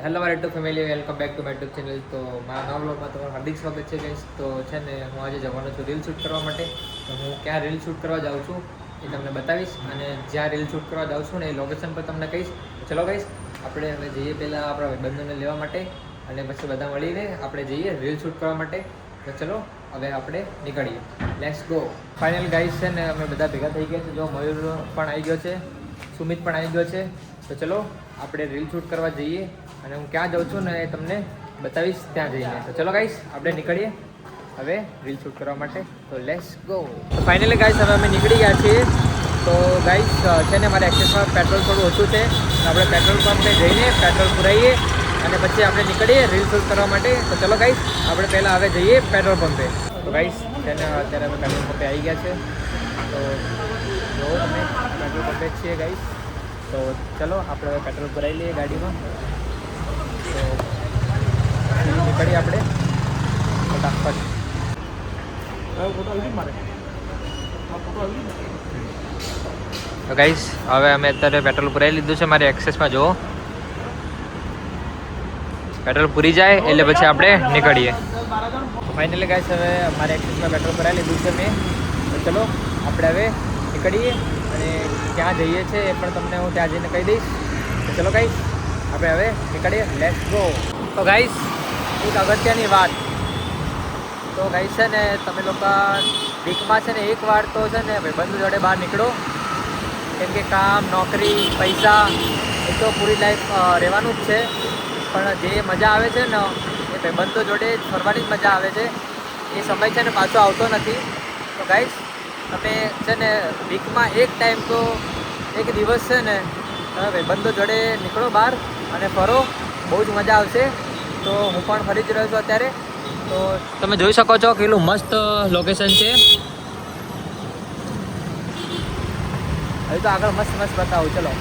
Hello મારા YouTube family, welcome back to my YouTube channel. તો મારા નવા વ્લોગમાં તમારું હાર્દિક સ્વાગત છે ગાઈસ. તો છે ને હું આજે જવાનો છું રીલ શૂટ કરવા માટે. તો હું ક્યાં રીલ શૂટ કરવા જાઉં છું એ તમને બતાવીશ, અને જ્યાં રીલ શૂટ કરવા જાઉં છું ને એ લોકેશન પર તમને કહીશ. ચલો ગાઈસ, આપણે હવે જઈએ પહેલાં આપણા ભાઈબંધોને લેવા માટે, અને પછી બધા મળીને આપણે જઈએ રીલ શૂટ કરવા માટે. તો ચલો હવે આપણે નીકળીએ, લેટ્સ ગો. ફાઇનલ ગાઈસ છે ને અમે બધા ભેગા થઈ ગયા છે. જો મયુર પણ આવી ગયો છે, સુમિત પણ આવી ગયો છે. તો ચલો આપણે રીલ શૂટ કરવા જઈએ, અને હું ક્યાં જાઉં છું ને એ તમને બતાવીશ ત્યાં જઈને. તો ચલો ગાઈસ, આપણે નીકળીએ હવે રીલ શૂટ કરવા માટે. તો લેટ્સ ગો. તો ફાઇનલી ગાઈસ હવે અમે નીકળી ગયા છીએ. તો ગાઈસ છે ને મારે એક્સેસમાં પેટ્રોલ થોડું ઓછું છે. આપણે પેટ્રોલ પંપે જઈને પેટ્રોલ પુરાવીએ અને પછી આપણે નીકળીએ રીલ શૂટ કરવા માટે. તો ચલો ગાઈસ, આપણે પહેલાં હવે જઈએ પેટ્રોલ પંપે. તો ગાઈસ છે ને અત્યારે અમે પેટ્રોલ પંપે આવી ગયા છે. તો જો અમે પેટ્રોલ પંપે છીએ ગાઈસ. તો ચલો આપણે હવે પેટ્રોલ પુરાવી લઈએ ગાડીમાં. તો નીકળીએ આપણે ફટાફટ. તો ગાઈસ હવે અમે અત્યારે પેટ્રોલ પુરાવી લીધું છે મારી એક્સેસમાં. જુઓ, પેટ્રોલ પૂરી જાય એટલે પછી આપણે નીકળીએ. ફાઇનલી ગાઈસ હવે મારે એક્સેસમાં પેટ્રોલ પુરાવી લીધું છે મેં. તો ચલો આપણે હવે નીકળીએ, અને ક્યાં જઈએ છે એ પણ તમને હું ત્યાં જઈને કહી દઈશ. તો ચલો ગાઈસ, આપણે હવે નીકળીએ, લેટ્સ ગો. તો ગાઈસ એક અગત્યની વાત. તો ગાઈસ છે ને તમે લોકો વીકમાં છે ને એક વાર તો છે ને ભાઈબંધો જોડે બહાર નીકળો. કેમ કે કામ, નોકરી, પૈસા એ તો પૂરી લાઈફ રહેવાનું જ છે. પણ જે મજા આવે છે ને એ ભાઈબંધો જોડે ફરવાની જ મજા આવે છે. એ સમય છે ને પાછો આવતો નથી. તો ગાઈસ તમે છે ને વીકમાં એક ટાઈમ તો એક દિવસ છે ને તમે ભાઈબંધો જોડે નીકળો બહાર અને ફરો, બહુ જ મજા આવશે. તો હું પણ ફરી જ રહ્યો છું અત્યારે. તો તમે જોઈ શકો છો કેટલું મસ્ત લોકેશન છે. હવે તો આગળ મસ્ત મસ્ત બતાવું. ચલો.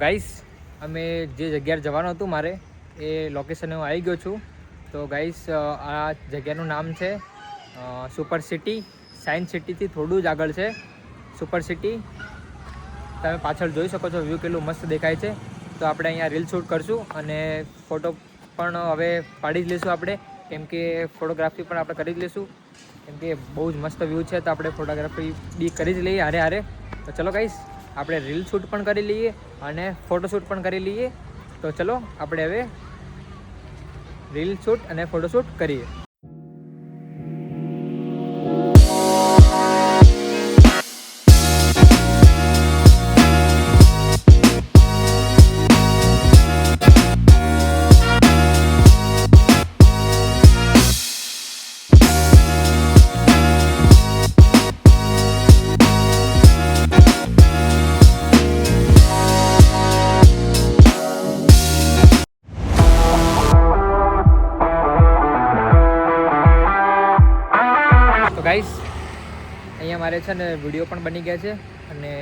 ગાઈસ અમે જે જગ્યાએ જવાનું હતું મારે એ લોકેશને હું આવી ગયો છું. તો ગાઈસ આ જગ્યાનું નામ છે સુપર સિટી. સાયન્સ સિટીથી થોડું જ આગળ છે સુપર સિટી. તમે પાછળ જોઈ શકો છો વ્યૂ કેટલું મસ્ત દેખાય છે. તો આપણે અહીંયા રીલ શૂટ કરશું, અને ફોટો પણ હવે પાડી જ લઈશું આપણે, કેમ કે ફોટોગ્રાફી પણ આપણે કરી જ લઈશું. કેમ કે બહુ જ મસ્ત વ્યૂ છે, તો આપણે ફોટોગ્રાફી બી કરી જ લઈએ હારે હારે. તો ચલો ગાઈસ, આપણે રીલ શૂટ પણ કરી લઈએ અને ફોટોશૂટ પણ કરી લઈએ. તો ચલો આપણે હવે રીલ શૂટ અને ફોટોશૂટ કરીએ. મારે છે ને વિડીયો પણ બની ગયા છે અને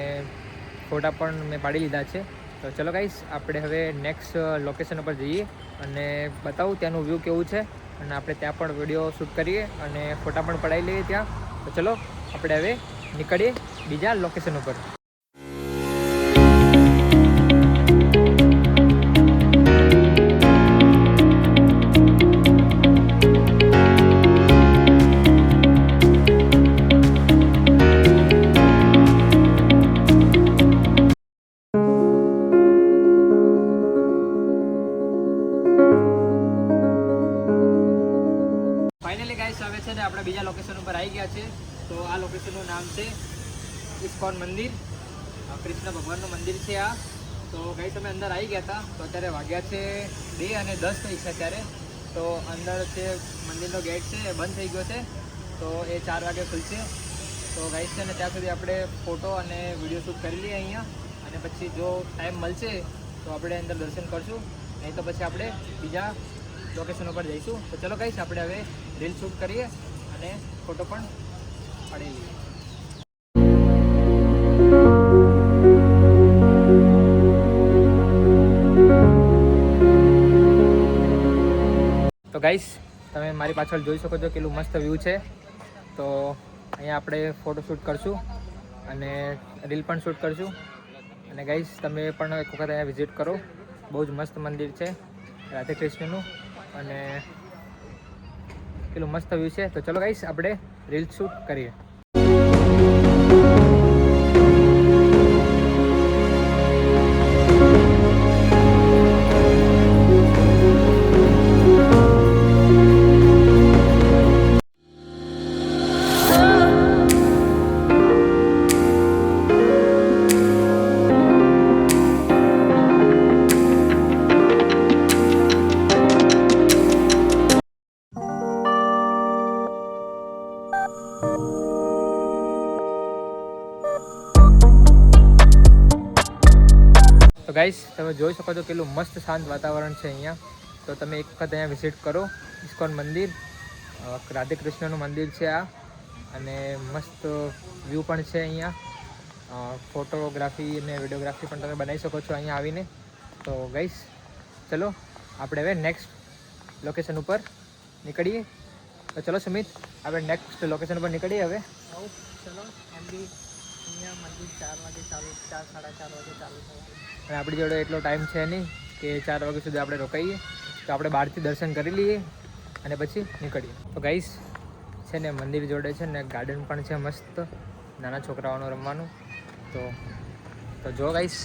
ફોટા પણ મેં પાડી લીધા છે. તો ચલો ગાઈસ, આપણે હવે નેક્સ્ટ લોકેશન ઉપર જઈએ અને બતાવું ત્યાંનું વ્યૂ કેવું છે અને આપણે ત્યાં પણ વિડીયો શૂટ કરીએ અને ફોટા પણ પડાવી લઈએ ત્યાં. તો ચલો આપણે હવે નીકળીએ બીજા લોકેશન ઉપર. ફાઇનલી ગાઈસ હવે છે ને આપણે બીજા લોકેશન ઉપર આવી ગયા છે. તો આ લોકેશનનું નામ છે ઇસ્કોન મંદિર. કૃષ્ણ ભગવાનનું મંદિર છે આ. તો ગાઈસ અમે અંદર આવી ગયા હતા. તો અત્યારે વાગ્યા છે 2:10 થઈ છે અત્યારે. તો અંદર છે મંદિરનો ગેટ છે એ બંધ થઈ ગયો છે. તો એ 4 વાગે ખુલશે. તો ગાઈસ છે ને ત્યાં સુધી આપણે ફોટો અને વિડીયો શૂટ કરી લઈએ અહીંયા, અને પછી જો ટાઈમ મળશે તો આપણે અંદર દર્શન કરશું, નહીં તો પછી આપણે બીજા લોકેશન ઉપર જઈશું. તો ચલો ગાઈસ, આપણે હવે રીલ શૂટ કરીએ અને ફોટો પણ પાડી લઈએ. તો ગાઈસ, તમે મારી પાછળ જોઈ શકો છો કેટલું મસ્ત વ્યૂ છે. તો અહીંયા આપણે ફોટો શૂટ કરશું અને રીલ પણ શૂટ કરશું. અને ગાઈસ, તમે પણ એક વખત અહીંયા વિઝિટ કરો. બહુ જ મસ્ત મંદિર છે રાધે કૃષ્ણનું અને કેટલું મસ્ત વ્યૂ છે. તો ચલો ગાઈસ, આપણે રીલ શૂટ કરીએ. તો ગાઈસ, તમે જોઈ શકો છો કેટલું મસ્ત શાંત વાતાવરણ છે અહીંયા. તો તમે એક વખત અહીંયા વિઝિટ કરો. ઇસ્કોન મંદિર, રાધે કૃષ્ણનું મંદિર છે આ, અને મસ્ત વ્યૂ પણ છે અહીંયા. ફોટોગ્રાફી અને વિડીયોગ્રાફી પણ તમે બનાવી શકો છો અહીંયા આવીને. તો ગાઈસ, ચલો આપણે હવે નેક્સ્ટ લોકેશન ઉપર નીકળીએ. તો ચલો સુમિત, આપણે નેક્સ્ટ લોકેશન ઉપર નીકળીએ હવે. ચલો, મંદિર અહીંયા મંદિર 4 વાગે ચાલુ, 4 સાડા 4 વાગે ચાલુ થવાનું. અને આપણી જોડે એટલો ટાઈમ છે નહીં કે 4 વાગ્યા સુધી આપણે રોકાઈએ. તો આપણે બહારથી દર્શન કરી લઈએ અને પછી નીકળીએ. તો ગાઈસ, છે ને મંદિર જોડે છે ને ગાર્ડન પણ છે મસ્ત નાના છોકરાઓનું રમવાનું. તો જો ગાઈસ,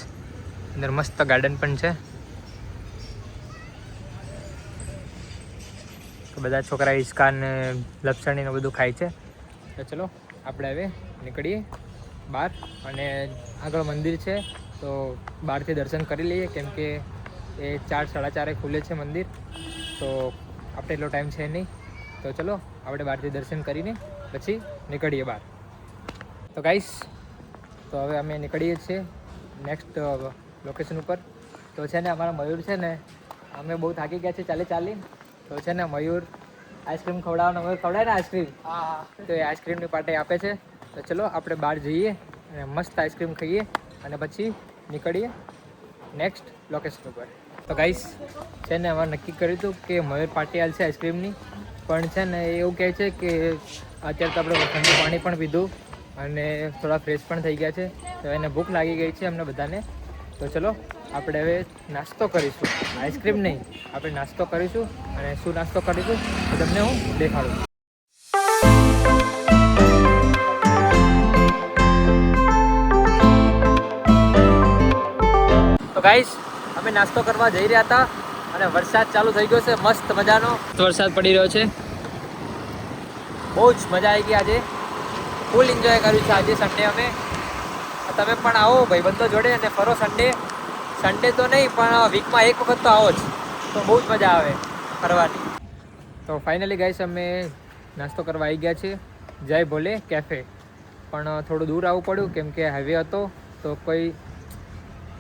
અંદર મસ્ત ગાર્ડન પણ છે. તો બધા છોકરા હિંચકા ને લપસણી ને બધું ખાય છે. તો ચલો આપણે હવે નીકળીએ બહાર, અને આગળ મંદિર છે તો બહારથી દર્શન કરી લઈએ, કેમ કે એ 4 સાડા 4 ખુલે છે મંદિર. તો આપણે એટલો ટાઈમ છે નહીં. તો ચલો આપણે બહારથી દર્શન કરીને પછી નીકળીએ બહાર. તો ગાઈસ, તો હવે અમે નીકળીએ છીએ નેક્સ્ટ લોકેશન ઉપર. તો છે ને અમારા મયુર છે ને, અમે બહુ થાકી ગયા છે ચાલી. તો છે ને મયુર આઈસ્ક્રીમ ખવડાવવાનો, મયુર ખવડાવે ને આઈસ્ક્રીમ. હા, તો એ આઈસ્ક્રીમની પાર્ટી આપે છે. તો ચલો આપણે બહાર જઈએ અને મસ્ત આઈસ્ક્રીમ ખાઈએ અને પછી નીકળીએ નેક્સ્ટ લોકેશન ઉપર. તો ગાઈસ, છે ને અમારે નક્કી કર્યું હતું કે મયુર પાર્ટી હાલ છે આઈસ્ક્રીમની, પણ છે ને એવું કહે છે કે અત્યારે તો આપણે ઠંડુ પાણી પણ પીધું અને થોડા ફ્રેશ પણ થઈ ગયા છે. તો એને ભૂખ લાગી ગઈ છે અમને બધાને. તો ચલો આપણે હવે નાસ્તો કરીશું, આઈસ્ક્રીમ નહીં, આપણે નાસ્તો કરીશું. અને શું નાસ્તો કરીશું તો તમને હું દેખાડું. તો ગાઈસ, અમે નાસ્તો કરવા જઈ રહ્યા હતા અને વરસાદ ચાલુ થઈ ગયો છે મસ્ત મજાનો. વરસાદ પડી રહ્યો છે, બહુ જ મજા આવી ગઈ આજે. ફૂલ એન્જોય કર્યું છે આજે સન્ડે અમે. તમે પણ આવો ભાઈબંધો જોડે અને ફરો સન્ડે તો નહીં પણ વીકમાં એક વખત તો આવો જ, તો બહુ જ મજા આવે ફરવાની. તો ફાઇનલી ગાઈસ, અમે નાસ્તો કરવા આવી ગયા છીએ જય ભોલે કેફે. પણ થોડું દૂર આવવું પડ્યું કેમ કે હાઈવે હતો, તો કોઈ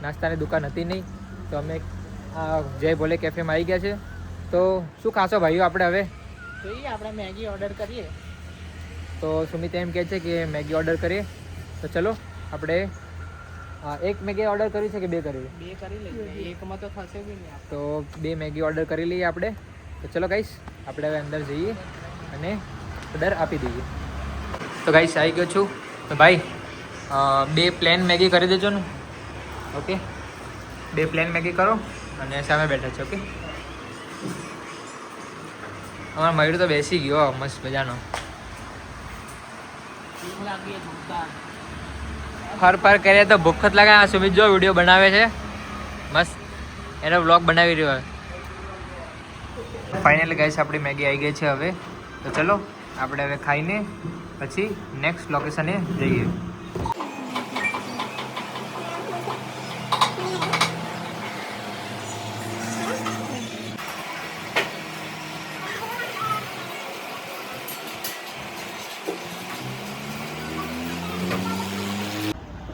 નાસ્તાની દુકાન હતી નહીં. તો અમે જય ભોલે કેફેમાં આવી ગયા છે. તો શું ખાશો ભાઈઓ આપણે હવે? જોઈએ, આપણે મેગી ઓર્ડર કરીએ. તો સુમિત એમ કહે છે કે મેગી ઓર્ડર કરીએ. તો ચલો આપણે એક મેગી ઓર્ડર કરી છે કે બે કરવી? બે કરી લઈએ, એકમાં તો થશે બી નહીં. તો બે મેગી ઓર્ડર કરી લઈએ આપણે. તો ચલો ગાઈસ આપણે હવે અંદર જઈએ અને ઓર્ડર આપી દઈએ. તો ગાઈસ આવી ગયો છું. તો ભાઈ બે પ્લેન મેગી કરી દેજો ને. ઓકે, બે પ્લેન મેગી કરો અને સામે બેઠા છે. ઓકે, અમારો મયુર તો બેસી ગયો મસ્ત મજાનો. ફર ફર કરીએ તો ભૂખ જ લાગે. આ સુમિત જો વિડીયો બનાવે છે મસ્ત, એનો વ્લોગ બનાવી રહ્યો. ફાઇનલી ગાઈસ આપણી મેગી આવી ગઈ છે હવે. તો ચલો આપણે હવે ખાઈને પછી નેક્સ્ટ લોકેશને જઈએ.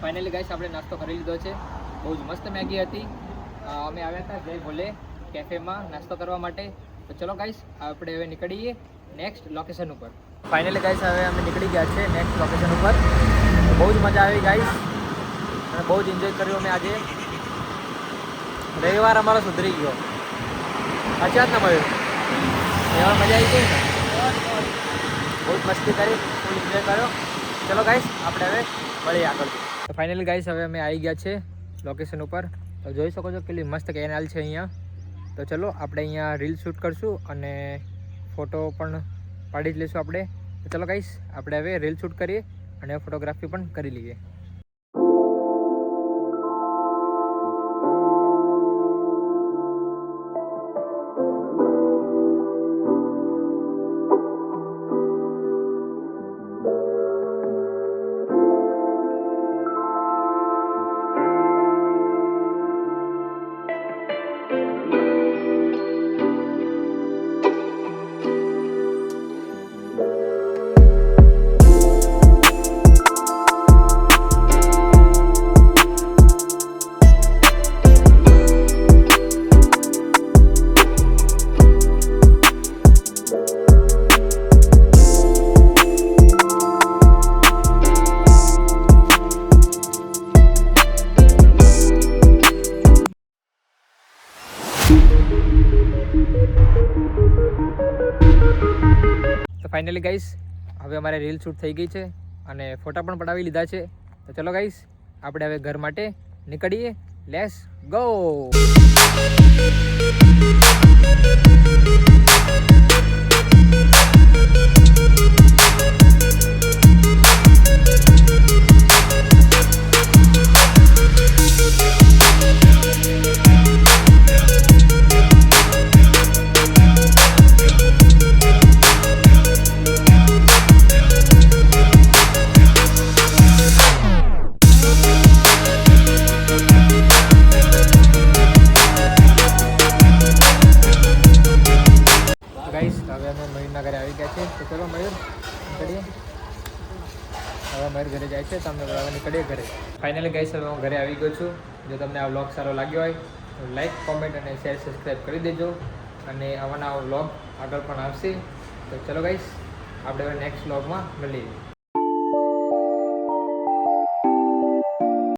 ફાઇનલી ગાઈસ આપણે નાસ્તો કરી લીધો છે. બહુ જ મસ્ત મેગી હતી. અમે આવ્યા હતા જય ભોલે કેફેમાં નાસ્તો કરવા માટે. તો ચલો ગાઈસ આપણે હવે નીકળીએ નેક્સ્ટ લોકેશન ઉપર. ફાઇનલી ગાઈસ હવે અમે નીકળી ગયા છે નેક્સ્ટ લોકેશન ઉપર. બહુ જ મજા આવી ગાઈસ અને બહુ જ એન્જોય કર્યો અમે આજે. રવિવાર અમારો સુધરી ગયો. અચાત ના મળ્યો એમાં મજા આવી ગઈ ને. બહુ જ મસ્તી કરી, ફૂલ એન્જોય કર્યો. ચલો ગાઈસ આપણે હવે મળીએ આગળ. તો ફાઇનલી ગાઈસ હવે અમે આવી ગયા છે લોકેશન ઉપર. તો જોઈ શકો છો કેટલી મસ્ત કેનાલ છે અહીંયા. તો ચલો આપણે અહીંયા રીલ શૂટ કરશું અને ફોટો પણ પાડી જ લઈશું આપણે. તો ચલો ગાઈસ આપણે હવે રીલ શૂટ કરીએ અને ફોટોગ્રાફી પણ કરી લઈએ. તો ફાઇનલી ગાઈસ હવે અમારે રીલ શૂટ થઈ ગઈ છે અને ફોટા પણ પડાવી લીધા છે. તો ચલો ગાઈસ આપણે હવે ઘર માટે નીકળીએ. Let's go. હવે અમે મયુરના ઘરે આવી ગયા છે. તો ચલો મયુર નીકળીએ. હવે મયુર ઘરે જાય છે તો અમે હવે નીકળીએ ઘરે. ફાઇનલી ગાઈસ હવે હું ઘરે આવી ગયો છું. જો તમને આ વ્લોગ સારો લાગ્યો હોય તો લાઈક, કોમેન્ટ અને શેર, સબસ્ક્રાઈબ કરી દેજો. અને આવા નવા વ્લોગ આગળ પણ આવશે. તો ચલો ગાઈસ આપણે હવે નેક્સ્ટ વ્લોગમાં મળીએ.